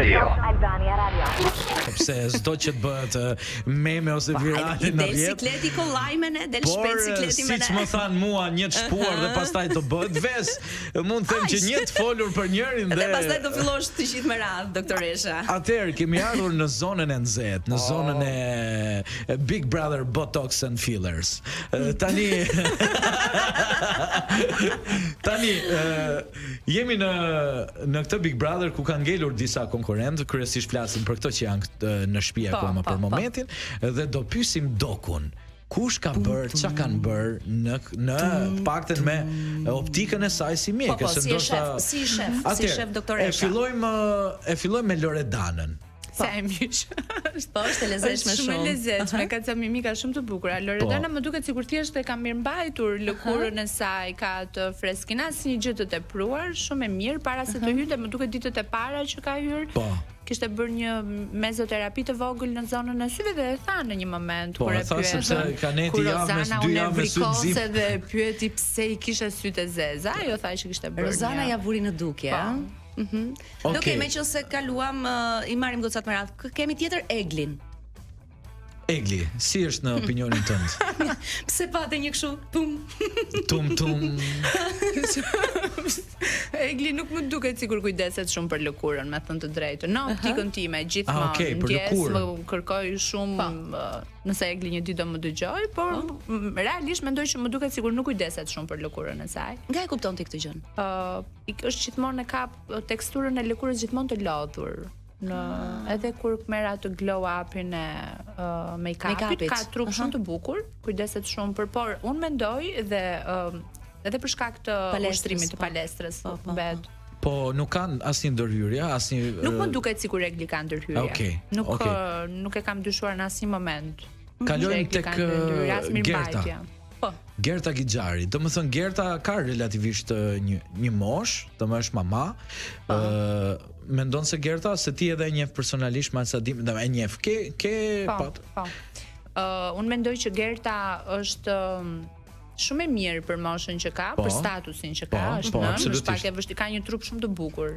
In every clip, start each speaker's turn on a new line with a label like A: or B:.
A: Radio.
B: Sepse çdo që të bëhet meme ose virale në
C: rrjet. Sikleti kollajmen del shpejt sikleti me ne.
B: Siç më than mua një të shpuar dhe pastaj të bëhet ves, mund të them që një të folur për njërin
C: dhe pastaj do fillosh të qit me radhë, doktoresha.
B: Atëherë kemi ardhur në zonën e nxehtë, në zonën e Big Brother Botox and Fillers. Tani jemi në këtë Big Brother ku kanë ngelur disa konkurrentë, kryesisht flasim për këto që janë në shtëpi akoma për momentin dhe do pyesim Dokun. Kush ka bërë, çka kanë bërë në paktën me optikën e saj si mjekë,
C: se ndoshta si shef doktoresha.
B: E fillojmë me Loredanën.
D: Sa e miq.
C: Po, është e lezetshme shumë.
D: Shumë e lezetshme, ka ca mimika shumë të bukura. Loredana më duket sikur thjesht e ka mirëmbajtur lëkurën e saj, ka të freskën, asnjë gjë të tepruar, shumë e mirë para se të hynte, më duket ditët e para që ka hyrë.
B: Po.
D: Kishte bërë një mezoterapi të vogël në zonën e syve dhe e tha në një moment kur e pyet.
B: Sepse ka neti javës 2 javë
D: sy dhe e pyeti pse i kishte sytë e zeza, ajo tha që kishte bërë.
C: Rozana ja vuri në dukje, ëh. Okej, meqense kaluam i marrim gocat me radhë. Kemi tjetër Eglin.
B: Egli, si është në opinionin tënd?
C: Pse patë një kështu
B: tum?
D: Egli nuk më duket sikur kujdeset shumë për lëkurën, me thënë të drejtën. Në optikën time gjithmonë më kërkoj shumë nëse Egli një ditë do më dëgjoj, por realisht mendoj që më duket sikur nuk kujdeset shumë për lëkurën e saj.
C: Nga e kupton ti këtë gjë?
D: Është gjithmonë e ka teksturën e lëkurës gjithmonë të lodhur. Edhe kur merr atë glow upin e make-upit, ka trup shumë të bukur, kujdeset shumë por unë mendoj dhe edhe për shkak të ushtrimit të palestrës vet.
B: Po nuk kanë asnjë ndërhyrje, asnjë
D: Nuk më duket sikur Egli ka ndërhyrje. Nuk e kam dyshuar në asnjë moment.
B: Kalojmë tek Gerta. Gerta Gixhari, domethënë Gerta ka relativisht një moshë, domethënë është mama. Mendon se Gerta, se ti edhe e njeh personalisht me Sadim, e njeh ke pat.
D: Unë mendoj që Gerta është shumë e mirë për moshën që ka, për statusin që ka, është ka një trup shumë të bukur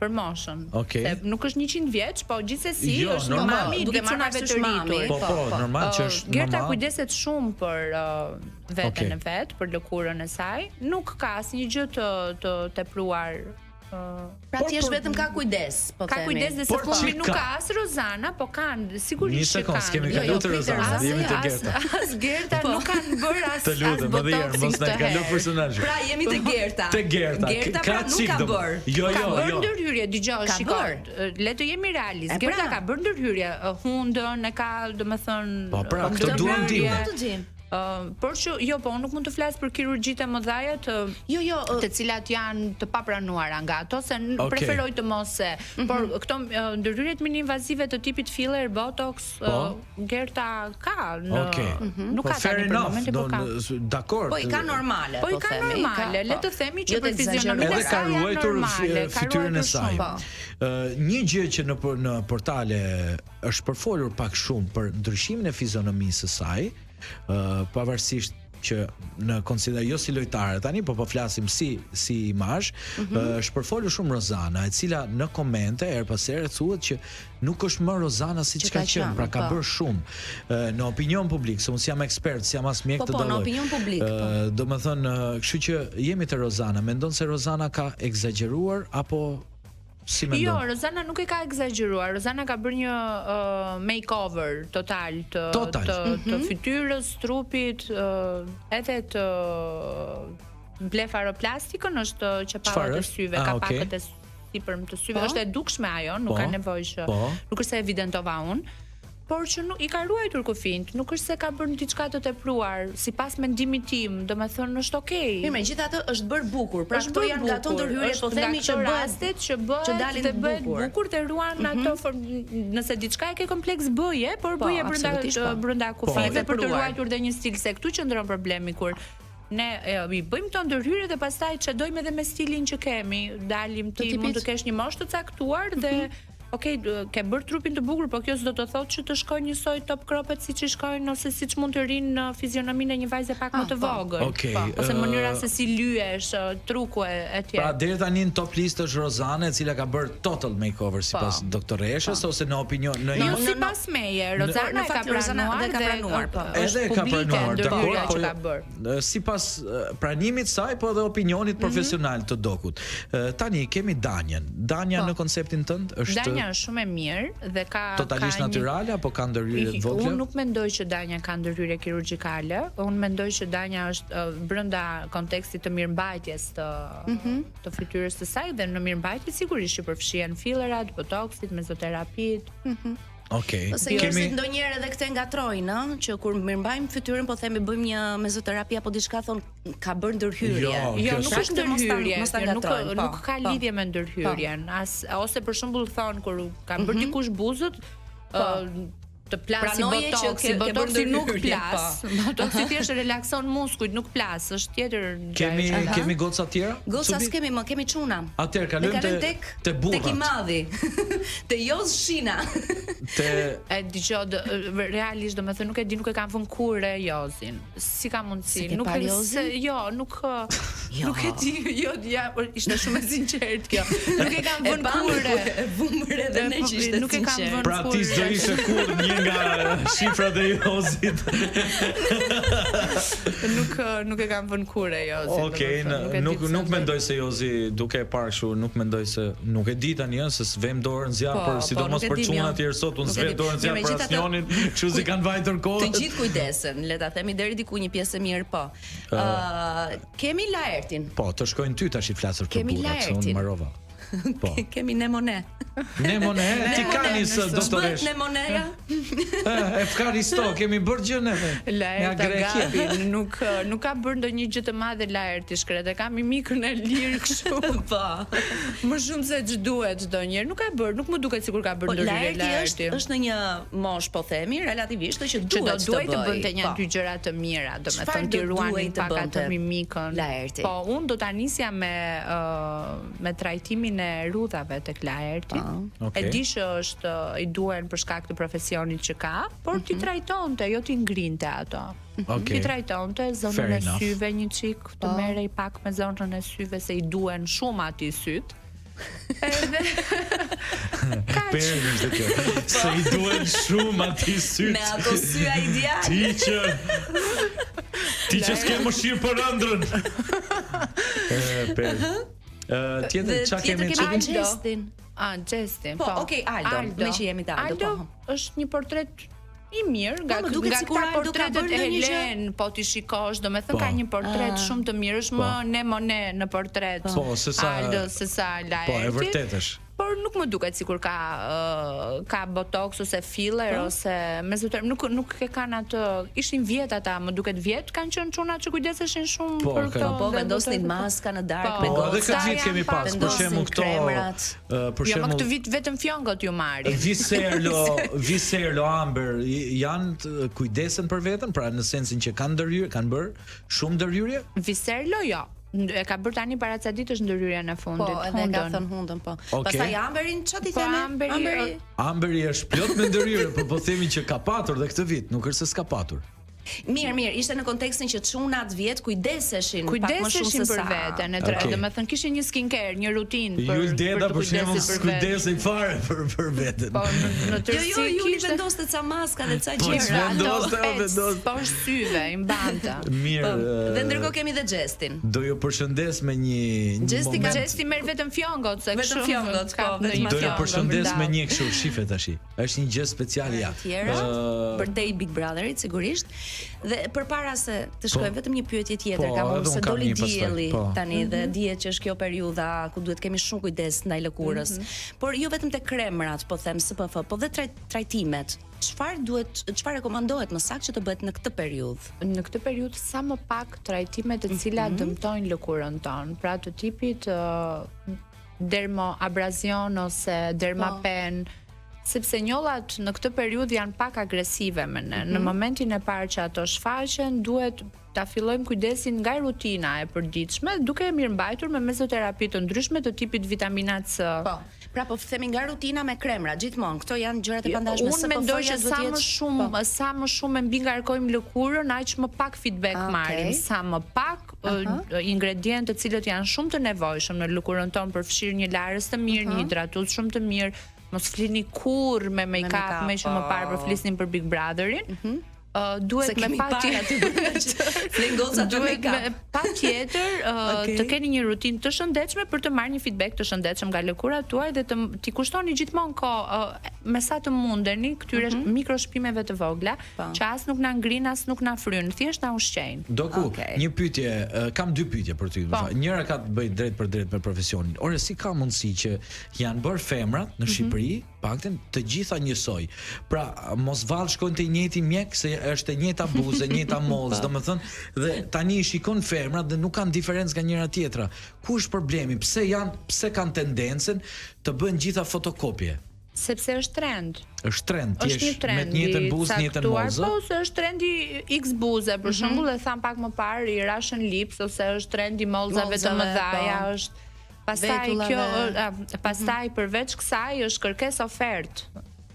D: për moshën. Se nuk është 100 vjeç, po gjithsesi është mami dhe marrave të rritur.
B: Po, normal që është mama.
D: Gerta kujdeset shumë për veten e vet, për lëkurën e saj. Nuk ka asnjë gjë të tepruar.
C: Pra ti është vetëm ka kujdes, po themi.
D: Ka kujdes dhe se fumi nuk ka as Rozana, po kanë sigurisht që kanë.
B: Kemi kaluar te Rozana, jemi te Gerta.
D: As Gerta nuk kanë bërë as
B: të lutem, më dhjer, mos na kalo personazh.
C: Pra jemi te Gerta.
B: Te Gerta.
C: Gerta pra nuk ka bërë.
B: Jo.
D: Ka bërë ndërhyrje, dëgjoj, shikoj. Le të jemi realist. Gerta ka bërë ndërhyrje, hundën e ka, domethënë,
B: po pra, këtë duam dim.
D: Por që unë nuk mund të flas për kirurgjitë e mëdha të cilat janë të papranuara nga ato, se preferoj të mos se, por këto ndërhyrjet mini-invazive të tipit filler, botox, Gerta ka nuk ka tani për momentin, po ka.
B: Dakor.
C: Po i ka normale,
D: po i ka normale, le të themi që për fizionominë
B: e saj janë normale, fytyrën e saj. Një gjë që në portale është përfolur pak shumë për ndryshimin e fizionomisë së saj, pavarësisht që në konsider jo si lojtare tani, po flasim si imazh, është përfolur shumë Rozana, e cila në komente her pas here thuhet që nuk është më Rozana siç ka qenë, pra ka bërë shumë në opinion publik, se unë jam ekspert, jam as mjek të dalloj.
C: Po, në opinion publik.
B: Domethënë, kështu që jemi te Rozana, mendon se Rozana ka egzageruar apo si mendon?
D: Jo, Rozana nuk e ka egzageruar. Rozana ka bërë një makeover total të fytyrës, trupit, edhe të blefaroplastikën, është qepallat e syve, ka pakët e sipërm të syve. Është e dukshme ajo, nuk ka nevojë që nuk është se evidentova unë. Por që nuk i ka ruajtur kufijt, nuk është se ka bërë diçka të tepruar, sipas mendimit tim, domethënë është okay.
C: Mirë, megjithatë është bërë bukur. Pra këto janë nga ato ndërhyrje, po themi që
D: rastet që bëhet bukur të ruan ato, nëse diçka e ke kompleks bëje, por bëje brenda kufive për të ruajtur dhe një stil, se këtu qëndron problemi kur ne i bëjmë këto ndërhyrje dhe pastaj çedojmë edhe me stilin që kemi, dalim ti mund të kesh një moshë të caktuar dhe okay, ke bërë trupin të bukur, por kjo s'do të thotë që të shkojë njësoj top kropet siç i shkojnë ose siç mund të rinë në fizionominë e një vajze pak më të vogël. Ose mënyra se si lyesh, truku e tjerë.
B: Pra deri tani në top listë është Rozane, e cila ka bërë total makeover sipas doktoreshës ose në opinion
D: Jo, sipas meje, Rozana ka pranuar,
B: Edhe ka pranuar, dakor, po sipas pranimit saj, po edhe opinionit profesional të dokut. Tani kemi Danjen. Danja në konceptin tënd është
D: Danja është shumë e mirë dhe ka
B: totalisht natyrale apo ka ndërhyrje të vogla?
D: Unë nuk mendoj që Danja ka ndërhyrje kirurgjikale. Unë mendoj që Danja është brenda kontekstit të mirëmbajtjes të fytyrës së saj dhe në mirëmbajtje sigurisht që përfshihen fillerat, botoksit, mezoterapit.
B: Okej.
C: Ose njerëzit ndonjëherë edhe këtë ngatrojnë, që kur mirëmbajmë fytyrën, po themi bëjmë një mezoterapi apo diçka, thon ka bërë ndërhyrje.
D: Jo, nuk është ndërhyrje, nuk ka lidhje me ndërhyrjen. Ose për shembull thon kur ka bërë dikush buzët, të plasi botoksi nuk plas. Botoksi thjesht relakson muskujt, nuk plas, është tjetër gjë.
B: Kemi goca tjera?
C: Goca s'kemi më, kemi çuna.
B: Atëherë kalojmë te burrat.
C: Tek i madhi. Te Joz Shina.
D: E dëgjoj realisht, domethënë nuk e di, nuk e kam vënë kurrë Jozin. Si ka mundësi? Nuk e nuk e di, ja, ishte shumë e sinqert kjo. Nuk e kam vënë kurrë.
C: E vumër edhe ne që ishte
D: nuk e kam vënë kurrë.
B: Pra ti s'do ishe kurrë një nga shifrat e Jozit.
D: Nuk e kam vënë kurrë Jozin.
B: Okej, nuk mendoj se Jozi duke e parë kështu, nuk mendoj se nuk e di tani se s'vem dorën zjarr për sidomos për çunat tjerë sot, unë s'vem dorën zjarr për asnjënin, kështu si kanë vajtur kohë.
C: Të gjithë kujdesen, le ta themi deri diku një pjesë e mirë, po. Kemi Laertin.
B: Po, të shkojnë ty tash i flasur për burrat, se unë marrova. Po.
C: Kemi Nemone.
B: Nemone, ti kanë së doktoresh.
C: Nemoneja.
B: Efkaristo, kemi bërë gjë neve.
D: Laerta gapi, nuk ka bërë ndonjë gjë të madhe Laerti shkret, e kam mimikën e lirë kështu.
C: Po.
D: Më shumë se ç'duhet ndonjëherë, nuk ka bërë, nuk më duket sikur ka bërë ndonjë
C: Laerti. Është në një mosh, po themi, relativisht që duhet
D: të bënte një dy gjëra të mira, domethënë ti ruani pak atë mimikën. Po unë do ta nisja me trajtimin e rudhave tek Laerti. E di që është i duhen për shkak të profesionit që ka, por ti trajtonte, jo ti ngrinte ato. Ti trajtonte zonën e syve një çik, të merrej pak me zonën e syve se i duhen shumë atij syt. Edhe
B: Perësh kjo. Se i duhen shumë atij syt.
C: Me ato sy ideal.
B: Ti që s'ke mëshirë për ëndrrën. Tjetër çka kemi
C: Gjestin.
D: Gjestin.
C: Po, okay, Aldo. Me që jemi te Aldo.
D: Është një portret i mirë, nga këta portretet e Helen, po ti shikosh, domethënë ka një portret shumë të mirë, është më Nemone në portret.
B: Po,
D: Aldo se sa Laerti.
B: Po, e vërtet është.
D: Por nuk më duket sikur ka botox ose filler ose mezoterapi, nuk e kanë atë, ishin vjet ata, më duket vjet, kanë qenë çuna që kujdeseshin shumë për këto.
C: Po, vendosnin maska në darkë me
B: gocë. Edhe këtë vit kemi pas, për shembull këto,
D: për shembull. Jo, këtë vit vetëm fjongot ju marrin.
B: Viserlo, Amber janë kujdesen për veten, pra në sensin që kanë ndërhyrje, kanë bërë shumë ndërhyrje?
D: Viserlo jo. E ka bërë tani para ca ditësh ndërhyrjen e fundit.
C: Po, edhe ka thënë hundën, po. Pastaj Amberin ç'a ti themi?
B: Amberi është plot me ndërhyrje, po themi që ka patur dhe këtë vit, nuk është se s'ka patur.
C: Mirë, ishte në kontekstin që çunat vjet kujdeseshin pak më shumë se sa.
D: Për veten, domethënë kishin një skincare, një rutinë
B: për Deda për shembull kujdesej fare për veten.
D: Po në tërësi
C: jo, ju vendoste ca maska dhe ca gjëra.
B: Vendos.
D: Po syve i mbanta.
B: Mirë.
C: Dhe ndërkohë kemi dhe Gjestin.
B: Do ju përshëndes me një
D: Gesti merr vetëm fjongot, se
C: vetëm fjongot, po, vetëm
B: do ju përshëndes me një kështu shife tash. Është një gjë speciale ja.
C: Birthday Big Brotherit sigurisht. Dhe përpara se të shkojmë vetëm një pyetje tjetër, kam thënë se doli dielli tani dhe dihet që është kjo periudha ku duhet kemi shumë kujdes ndaj lëkurës. Por jo vetëm te kremrat, po them SPF, po dhe trajtimet. Çfarë rekomandohet më saktë që të bëhet në këtë periudhë?
D: Në këtë periudhë sa më pak trajtime të cilat dëmtojnë lëkurën tonë, pra të tipit dermoabrazion ose dermapen. Sepse njollat në këtë periudhë janë pak agresive me ne. Në momentin e parë që ato shfaqen, duhet ta fillojmë kujdesin nga rutina e përditshme, duke e mirëmbajtur me mezoterapi të ndryshme të tipit vitaminat C.
C: Po. Pra po themi nga rutina me kremra gjithmonë. Këto janë gjërat e pandashme.
D: Unë mendoj që sa më shumë e mbi ngarkojmë lëkurën, aq më pak feedback marrim, sa më pak ingredientë të cilët janë shumë të nevojshëm në lëkurën tonë për fshirë një larës të mirë, një hidratues shumë të mirë. Mos flini kurrë me make-up, me që më parë për flisnin për Big Brotherin. Duhet me patjetër të keni një rutinë të shëndetshme për të marrë një feedback të shëndetshëm nga lëkurat tuaj dhe t'i kushtoni gjithmonë kohë me sa të mundeni këtyre mikroshpimeve të vogla që as nuk na ngrin as nuk na fryn, thjesht na ushqejnë.
B: Doku, një pyetje, kam dy pyetje për ty. Njëra ka të bëjë drejt për drejt me profesionin. Ore, si ka mundësi që janë bërë femrat në Shqipëri, paktën të gjitha njësoj. Pra, mos vallë shkojnë te i njëjti mjek se është e njëjta buzë, e njëjta mollë, domethënë, dhe tani i shikon femrat dhe nuk kanë diferencë nga njëra tjetra. Ku është problemi? Pse kanë tendencën të bëjnë gjitha fotokopje?
D: Sepse është trend.
B: Është trend, me të njëjtën buzë, njëjtën mollë.
D: Po, se është trendi X buze, për shembull, e tham pak më parë i Russian lips ose është trendi mollëzave të mëdha, është pastaj përveç kësaj është kërkesë ofertë.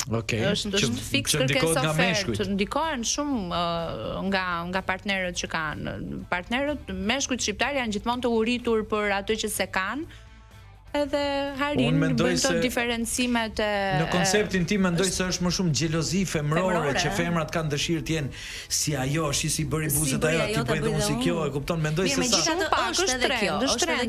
D: Është fiks kërkesë ofertë. Ndikohen shumë nga partnerët që kanë. Partnerët meshkujt shqiptar janë gjithmonë të uritur për atë që se kanë. Edhe harin bën të diferencimet
B: në konceptin tim mendoj se është më shumë xhelozi femrore që femrat kanë dëshirë të jenë si ajo, si bëri buzët ajo, ti bëj dhe unë si kjo, e kupton, mendoj se sa
D: është trend,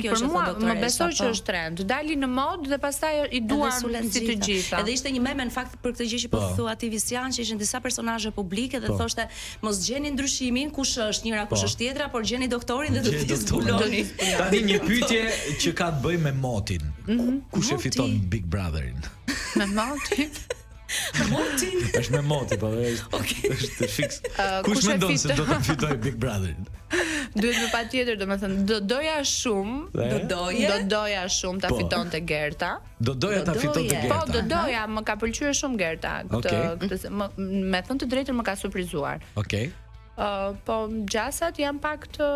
D: për mua më besoj që është trend. Dali në modë dhe pastaj i duan si të gjitha.
C: Edhe ishte një meme në fakt për këtë gjë që po thua ti Visian, që ishin disa personazhe publike dhe thoshte mos gjeni ndryshimin, kush është njëra, kush është tjetra, por gjeni doktorin dhe do t'i zbuloni.
B: Tani një pyetje që ka të bëjë me motin. Kush e fiton Big Brotherin?
D: Me motin?
C: Motin?
B: Është me moti, po është fiks. Kush mendon se do të fitoj Big Brotherin?
D: Duhet me patjetër, domethënë, do doja shumë ta fitonte Gerta.
B: Do doja ta fitonte Gerta.
D: Po, do doja, më ka pëlqyer shumë Gerta. Me thënë të drejtën më ka surprizuar.
B: Okej.
D: Po gjasat janë pak të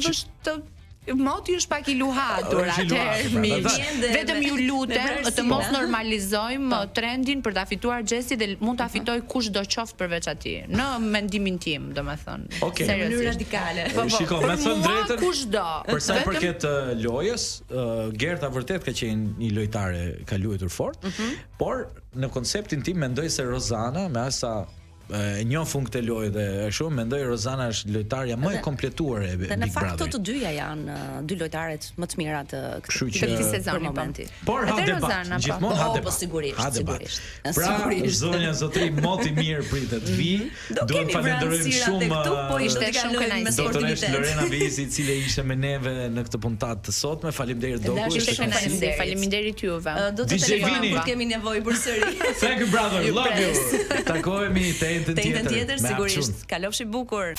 D: vështirë. Moti është pak i luhatur atëherë. Vetëm ju lutem të mos normalizojmë trendin për ta fituar Gjesi dhe mund ta fitoj kushdo qoftë përveç atij. Në mendimin tim, domethënë.
C: Në mënyrë radikale.
B: Shiko, me thënë drejtën,
D: kushdo.
B: Për sa i përket lojës, Gerta vërtet ka qenë një lojtare, ka luajtur fort, por në konceptin tim mendoj se Rozana me asa njohun këtë lojë dhe shumë mendoj Rozana është lojtarja më e kompletuar e Big Brother.
C: Në fakt të dyja janë dy lojtarët më të mira të këtij sezoni momenti.
B: Por ha debat, gjithmonë ha debat.
C: Po sigurisht.
B: Pra, zonja zotri moti mirë pritet vi. Duhet falenderojmë shumë
C: po ishte shumë kënaqësi.
B: Doktoresh Lorena Vizi, e cila ishte me neve në këtë puntat të sotme. Faleminderit Doku.
D: Ishte kënaqësi. Faleminderit juve.
C: Do të telefonojmë kur kemi nevojë përsëri.
B: Thank you brother, love you. Takohemi te
C: tjetër sigurisht. Kalofshi bukur.